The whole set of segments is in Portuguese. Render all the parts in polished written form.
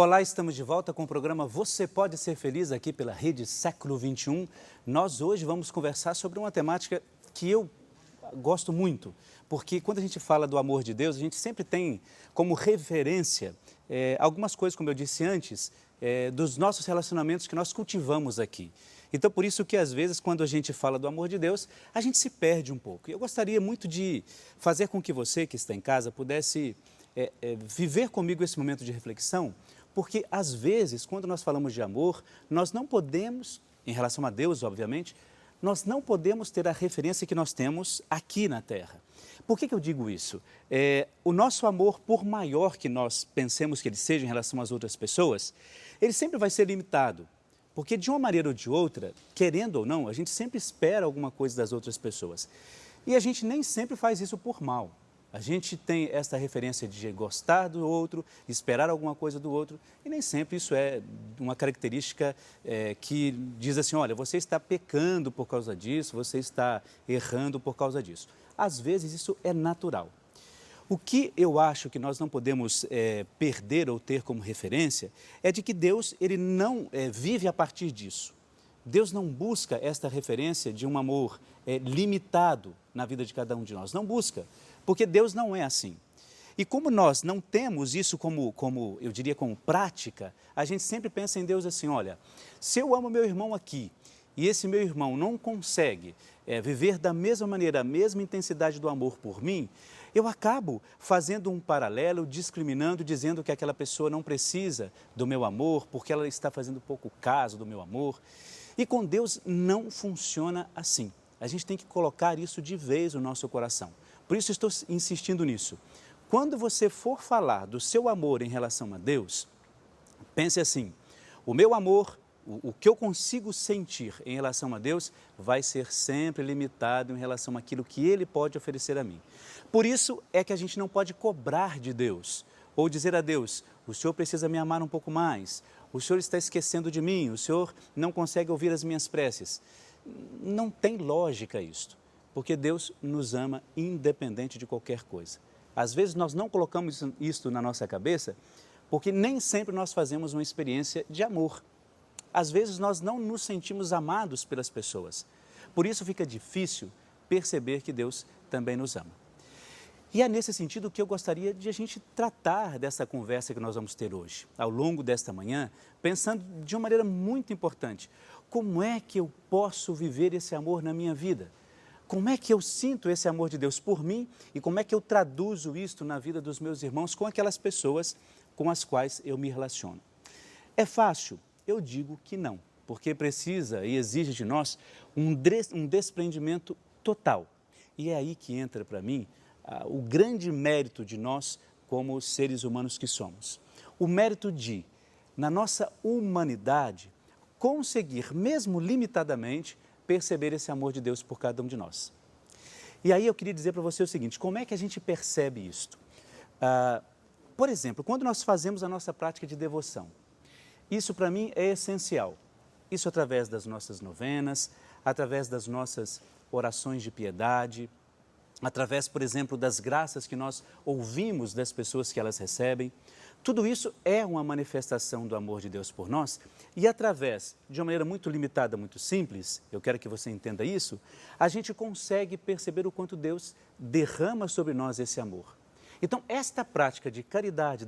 Olá, estamos de volta com o programa Você Pode Ser Feliz aqui pela Rede Século XXI. Nós hoje vamos conversar sobre uma temática que eu gosto muito, porque quando a gente fala do amor de Deus, a gente sempre tem como referência algumas coisas, como eu disse antes, dos nossos relacionamentos que nós cultivamos aqui. Então, por isso que às vezes, quando a gente fala do amor de Deus, a gente se perde um pouco. E eu gostaria muito de fazer com que você que está em casa pudesse viver comigo esse momento de reflexão, porque às vezes, quando nós falamos de amor, nós não podemos, em relação a Deus, obviamente, nós não podemos ter a referência que nós temos aqui na Terra. Por que eu digo isso? O nosso amor, por maior que nós pensemos que ele seja em relação às outras pessoas, ele sempre vai ser limitado. Porque de uma maneira ou de outra, querendo ou não, a gente sempre espera alguma coisa das outras pessoas. E a gente nem sempre faz isso por mal. A gente tem essa referência de gostar do outro, esperar alguma coisa do outro, e nem sempre isso é uma característica que diz assim, olha, você está pecando por causa disso, você está errando por causa disso. Às vezes isso é natural. O que eu acho que nós não podemos perder ou ter como referência é de que Deus ele não vive a partir disso. Deus não busca esta referência de um amor limitado na vida de cada um de nós. Não busca, porque Deus não é assim. E como nós não temos isso como eu diria, como prática, a gente sempre pensa em Deus assim, olha, se eu amo meu irmão aqui e esse meu irmão não consegue viver da mesma maneira, a mesma intensidade do amor por mim, eu acabo fazendo um paralelo, discriminando, dizendo que aquela pessoa não precisa do meu amor, porque ela está fazendo pouco caso do meu amor. E com Deus não funciona assim. A gente tem que colocar isso de vez no nosso coração. Por isso estou insistindo nisso. Quando você for falar do seu amor em relação a Deus, pense assim, o meu amor, o que eu consigo sentir em relação a Deus, vai ser sempre limitado em relação àquilo que Ele pode oferecer a mim. Por isso é que a gente não pode cobrar de Deus, ou dizer a Deus, o Senhor precisa me amar um pouco mais, o Senhor está esquecendo de mim, o Senhor não consegue ouvir as minhas preces. Não tem lógica isto, porque Deus nos ama independente de qualquer coisa. Às vezes nós não colocamos isto na nossa cabeça, porque nem sempre nós fazemos uma experiência de amor. Às vezes nós não nos sentimos amados pelas pessoas. Por isso fica difícil perceber que Deus também nos ama. E é nesse sentido que eu gostaria de a gente tratar dessa conversa que nós vamos ter hoje, ao longo desta manhã, pensando de uma maneira muito importante. Como é que eu posso viver esse amor na minha vida? Como é que eu sinto esse amor de Deus por mim e como é que eu traduzo isto na vida dos meus irmãos com aquelas pessoas com as quais eu me relaciono? É fácil? Eu digo que não, porque precisa e exige de nós um desprendimento total. E é aí que entra para mim o grande mérito de nós como seres humanos que somos. O mérito de, na nossa humanidade, conseguir, mesmo limitadamente, perceber esse amor de Deus por cada um de nós. E aí eu queria dizer para você o seguinte, como é que a gente percebe isto? Por exemplo, quando nós fazemos a nossa prática de devoção, isso para mim é essencial. Isso através das nossas novenas, através das nossas orações de piedade, através, por exemplo, das graças que nós ouvimos das pessoas que elas recebem. Tudo isso é uma manifestação do amor de Deus por nós e através, de uma maneira muito limitada, muito simples, eu quero que você entenda isso, a gente consegue perceber o quanto Deus derrama sobre nós esse amor. Então, esta prática de caridade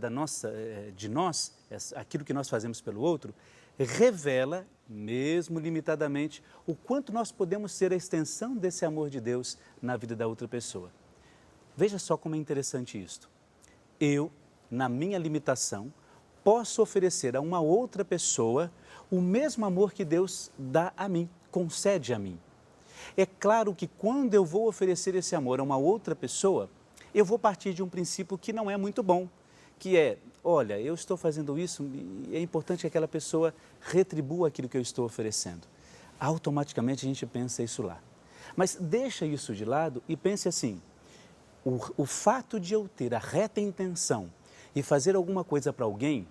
de nós, aquilo que nós fazemos pelo outro, revela, mesmo limitadamente, o quanto nós podemos ser a extensão desse amor de Deus na vida da outra pessoa. Veja só como é interessante isto. Eu, na minha limitação, posso oferecer a uma outra pessoa o mesmo amor que Deus dá a mim, concede a mim. É claro que quando eu vou oferecer esse amor a uma outra pessoa, eu vou partir de um princípio que não é muito bom, que é, olha, eu estou fazendo isso e é importante que aquela pessoa retribua aquilo que eu estou oferecendo. Automaticamente a gente pensa isso lá. Mas deixa isso de lado e pense assim, o fato de eu ter a reta intenção e fazer alguma coisa para alguém,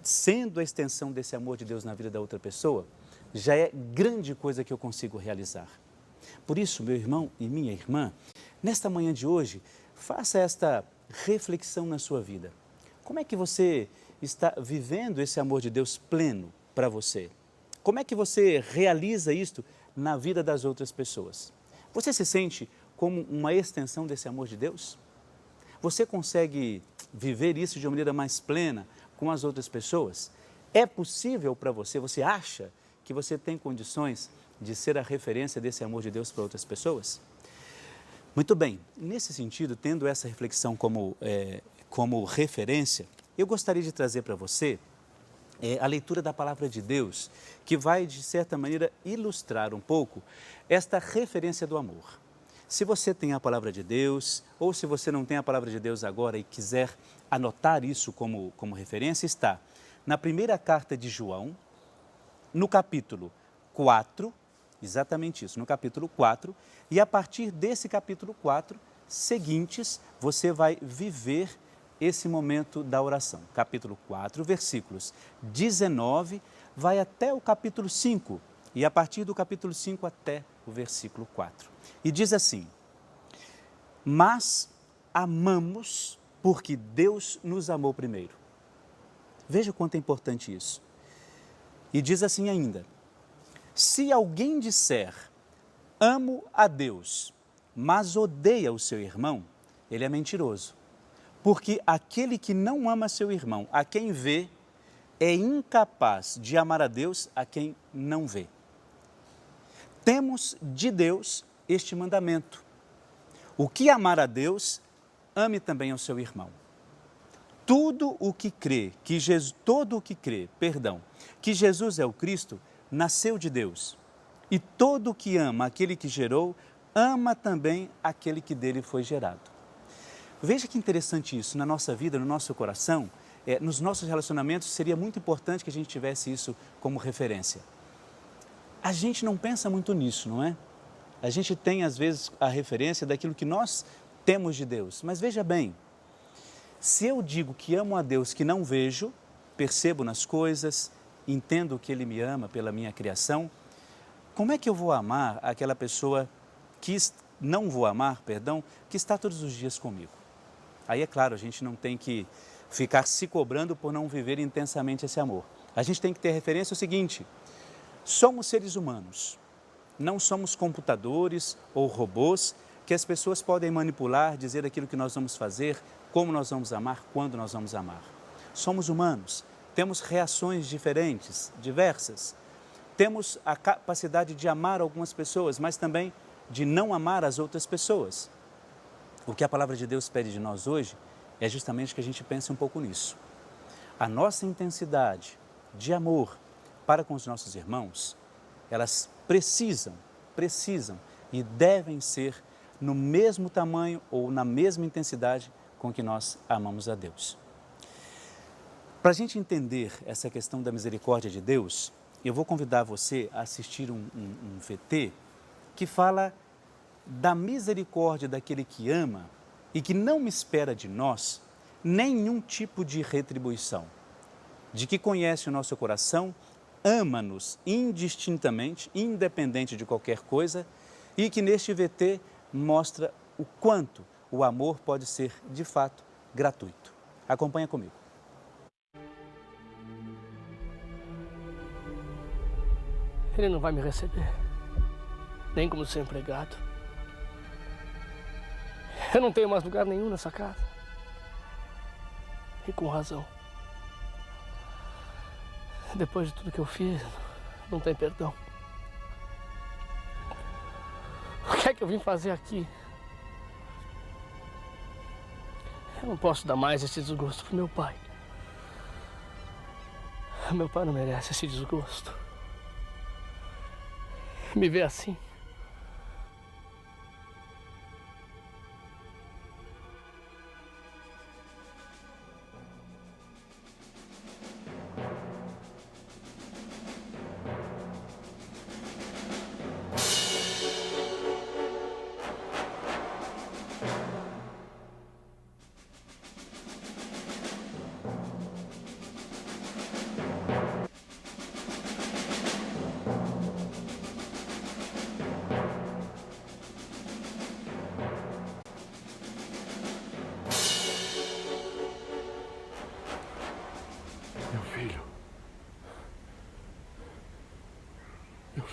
sendo a extensão desse amor de Deus na vida da outra pessoa, já é grande coisa que eu consigo realizar. Por isso, meu irmão e minha irmã, nesta manhã de hoje, faça esta reflexão na sua vida. Como é que você está vivendo esse amor de Deus pleno para você? Como é que você realiza isto na vida das outras pessoas? Você se sente como uma extensão desse amor de Deus? Você consegue viver isso de uma maneira mais plena com as outras pessoas? É possível para você? Você acha que você tem condições de ser a referência desse amor de Deus para outras pessoas? Muito bem, nesse sentido, tendo essa reflexão como referência, eu gostaria de trazer para você a leitura da palavra de Deus, que vai, de certa maneira, ilustrar um pouco esta referência do amor. Se você tem a palavra de Deus, ou se você não tem a palavra de Deus agora e quiser anotar isso como referência, está na primeira carta de João, no capítulo 4, exatamente isso, no capítulo 4, e a partir desse capítulo 4, seguintes, você vai viver esse momento da oração. Capítulo 4, versículos 19, vai até o capítulo 5, e a partir do capítulo 5 até o versículo 4. E diz assim: mas amamos porque Deus nos amou primeiro. Veja o quanto é importante isso. E diz assim ainda: se alguém disser, amo a Deus, mas odeia o seu irmão, ele é mentiroso. Porque aquele que não ama seu irmão, a quem vê, é incapaz de amar a Deus a quem não vê. Temos de Deus este mandamento: o que amar a Deus, ame também ao seu irmão. Todo o que crê que Jesus é o Cristo, nasceu de Deus. E todo o que ama aquele que gerou, ama também aquele que dele foi gerado. Veja que interessante isso, na nossa vida, no nosso coração, nos nossos relacionamentos, seria muito importante que a gente tivesse isso como referência. A gente não pensa muito nisso, não é? A gente tem, às vezes, a referência daquilo que nós temos de Deus. Mas veja bem, se eu digo que amo a Deus que não vejo, percebo nas coisas, entendo que Ele me ama pela minha criação, como é que eu vou amar aquela pessoa que está todos os dias comigo? Aí é claro, a gente não tem que ficar se cobrando por não viver intensamente esse amor. A gente tem que ter referência ao seguinte: somos seres humanos, não somos computadores ou robôs que as pessoas podem manipular, dizer aquilo que nós vamos fazer, como nós vamos amar, quando nós vamos amar. Somos humanos, temos reações diferentes, diversas. Temos a capacidade de amar algumas pessoas, mas também de não amar as outras pessoas. O que a palavra de Deus pede de nós hoje é justamente que a gente pense um pouco nisso. A nossa intensidade de amor para com os nossos irmãos, elas precisam e devem ser no mesmo tamanho ou na mesma intensidade com que nós amamos a Deus. Para a gente entender essa questão da misericórdia de Deus, eu vou convidar você a assistir um VT que fala da misericórdia daquele que ama e que não espera de nós nenhum tipo de retribuição, de que conhece o nosso coração, ama-nos indistintamente, independente de qualquer coisa, e que neste VT mostra o quanto o amor pode ser, de fato, gratuito. Acompanha comigo. Ele não vai me receber, nem como seu empregado. Eu não tenho mais lugar nenhum nessa casa. E com razão. Depois de tudo que eu fiz, não tem perdão. O que é que eu vim fazer aqui? Eu não posso dar mais esse desgosto pro meu pai. Meu pai não merece esse desgosto. Me vê assim.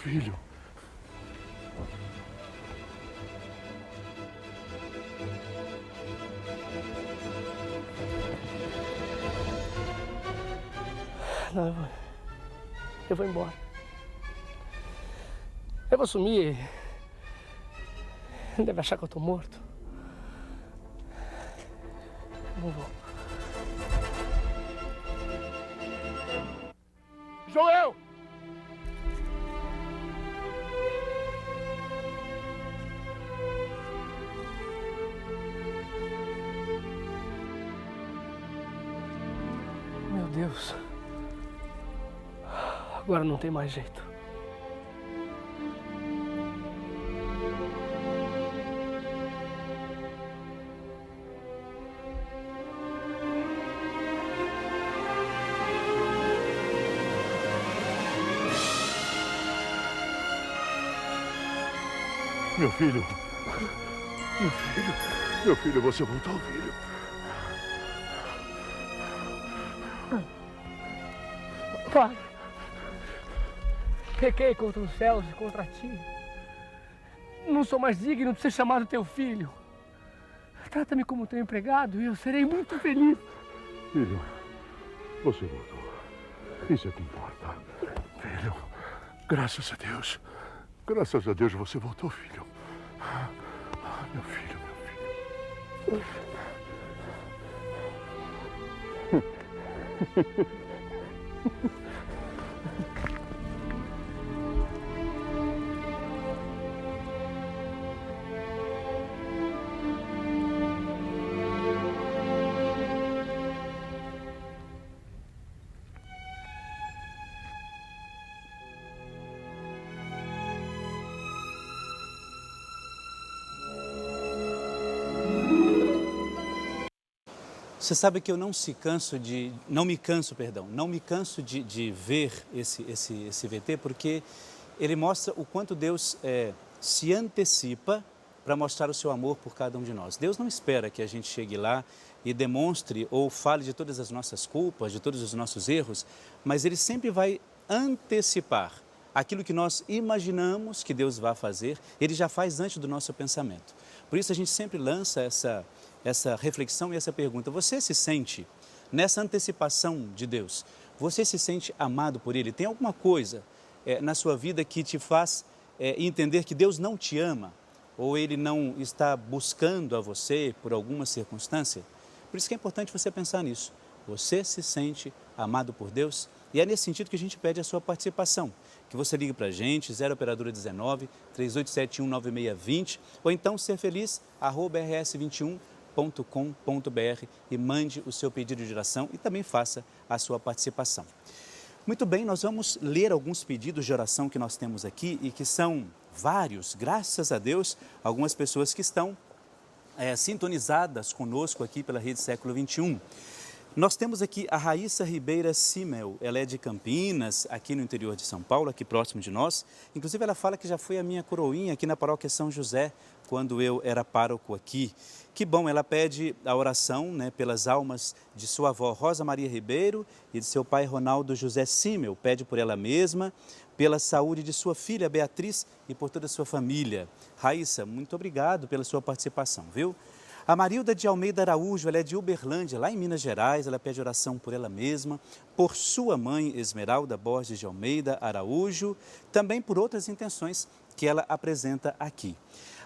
filho. Não, eu vou embora. Eu vou sumir. Deve achar que eu tô morto. Eu não vou. Joel! Meu Deus. Agora não tem mais jeito. Meu filho. Meu filho. Meu filho, você voltou, filho. Pai, pequei contra os céus e contra ti. Não sou mais digno de ser chamado teu filho. Trata-me como teu empregado e eu serei muito feliz. Filho, você voltou. Isso é que importa. Filho, graças a Deus. Graças a Deus você voltou, filho. Meu filho, meu filho. Você sabe que eu não me canso de ver esse VT, porque ele mostra o quanto Deus se antecipa para mostrar o seu amor por cada um de nós. Deus não espera que a gente chegue lá e demonstre ou fale de todas as nossas culpas, de todos os nossos erros, mas Ele sempre vai antecipar aquilo que nós imaginamos que Deus vai fazer, Ele já faz antes do nosso pensamento. Por isso a gente sempre lança essa reflexão e essa pergunta: você se sente nessa antecipação de Deus? Você se sente amado por Ele? Tem alguma coisa na sua vida que te faz entender que Deus não te ama? Ou Ele não está buscando a você por alguma circunstância? Por isso que é importante você pensar nisso. Você se sente amado por Deus? E é nesse sentido que a gente pede a sua participação. Que você ligue para a gente, 0 operadora 19 3871 9620, ou então serfeliz@rs21.com.br e mande o seu pedido de oração e também faça a sua participação. Muito bem, nós vamos ler alguns pedidos de oração que nós temos aqui e que são vários, graças a Deus, algumas pessoas que estão sintonizadas conosco aqui pela Rede Século XXI. Nós temos aqui a Raíssa Ribeira Simel, ela é de Campinas, aqui no interior de São Paulo, aqui próximo de nós. Inclusive ela fala que já foi a minha coroinha aqui na paróquia São José, quando eu era pároco aqui. Que bom, ela pede a oração pelas almas de sua avó Rosa Maria Ribeiro e de seu pai Ronaldo José Simel. Pede por ela mesma, pela saúde de sua filha Beatriz e por toda a sua família. Raíssa, muito obrigado pela sua participação, viu? A Marilda de Almeida Araújo, ela é de Uberlândia, lá em Minas Gerais. Ela pede oração por ela mesma, por sua mãe Esmeralda Borges de Almeida Araújo, também por outras intenções que ela apresenta aqui.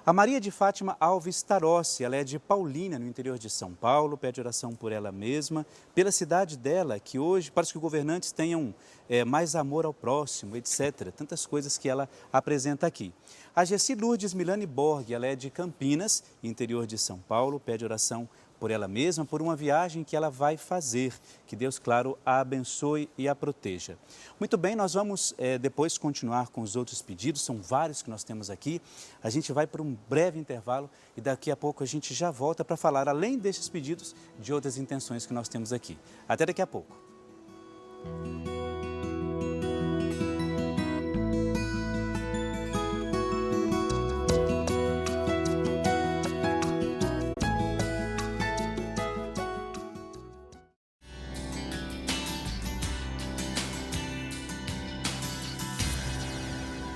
A Maria de Fátima Alves Tarossi, ela é de Paulínia, no interior de São Paulo, pede oração por ela mesma, pela cidade dela, que hoje, para que os governantes tenham mais amor ao próximo, etc. Tantas coisas que ela apresenta aqui. A Gessi Lourdes Milane Borg, ela é de Campinas, interior de São Paulo, pede oração por ela mesma, por uma viagem que ela vai fazer. Que Deus, claro, a abençoe e a proteja. Muito bem, nós vamos depois continuar com os outros pedidos, são vários que nós temos aqui. A gente vai para um breve intervalo e daqui a pouco a gente já volta para falar, além desses pedidos, de outras intenções que nós temos aqui. Até daqui a pouco.